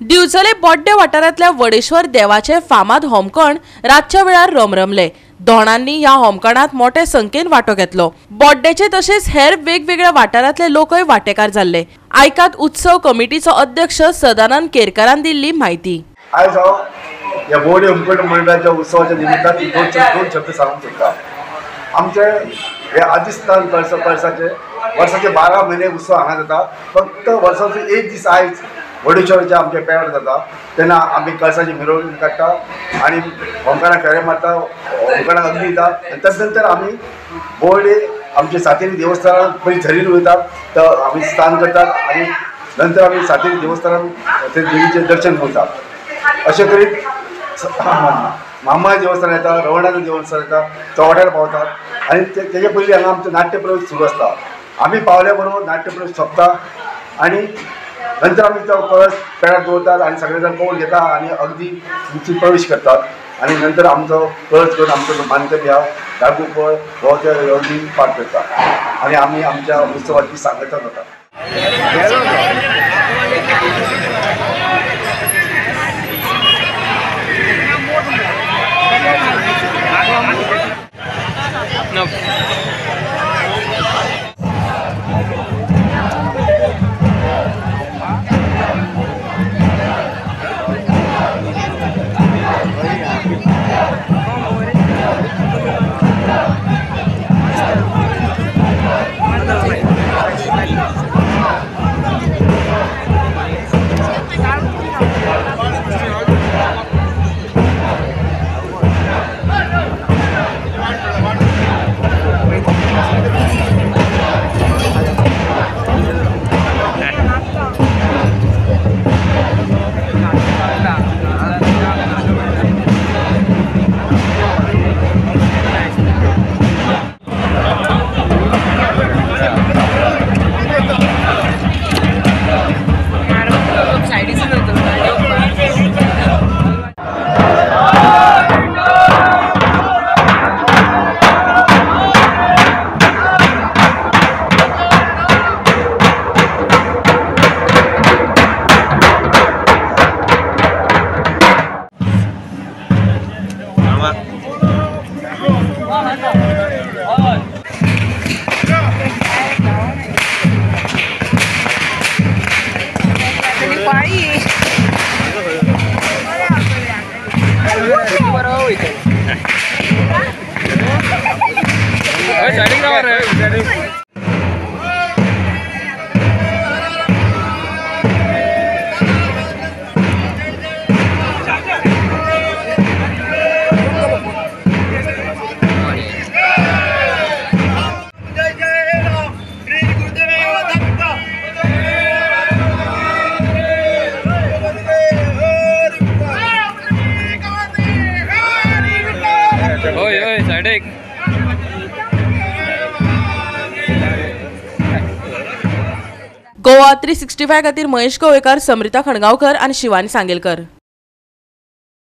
दिवचले बॉड्डे वाठारांतल्या वडेश्वर देवाचे फामाद होमखण रातच्या वेळार रमरमले। दोणांनी ह्या होमखणात मोठे संख्येन वांटो घेतलो। बॉड्डेचे तशेंच हेर वेगवेगळ्या वाठारांतले लोकय वांटेकार जाल्ले। आयकात उत्सव कमिटीचो अध्यक्ष सदानंद केरकरान दिल्ली म्हायती। आज हांव ह्या बोर्डे होमखण मंडळाच्या उत्सवाच्या निमित्तान दोन शब्द सांगूंक सोदता। आमचे हे आदिस्थान कळसाचे वर्साचे 12 महिने उत्सव हांगा जाता। फक्त वर्साचो एक दीस आयज वडेश्वराच्या आमच्या पेडार जाता तेन्ना आमी कळसाची मिरवणूक काडटा आनी होमखणाक फेरे मारता, होमखणाक अग्नी दिता। ताचे नंतर आमी बोर्डे आमचे सातेरी देवस्थानात पयलीं झरीर वयतात, तर आमी स्नान करतात आनी नंतर आमी सातेरी देवस्थानात ते देवीचें दर्शन करतात। अशें तरेन म्हामाय देवस्थान येता, रवणाचं देवस्थान येता, चौड्यार पावतात आनी तेजे पयलीं हांगा आमचो नाट्यप्रवेश सुरू आसता। आमी पावल्या बरोबर नाट्यप्रवेश सोंपता आनी नंतर आमी तो कळस पेडार दवरतात आनी सगळे जाण कौल घेता आनी अगदी प्रवेश करतात आनी नंतर आमचो कळस घेवन आमचो जो मानकरी आहा दागूपळ हो त्या अगदी पाठ करता आनी आमी आमच्या उत्सवाची सांगता जाता। गोवा 365 खातीर महेश गोवेकर, समृता खणगांवकर आनी शिवानी सांगेलकर।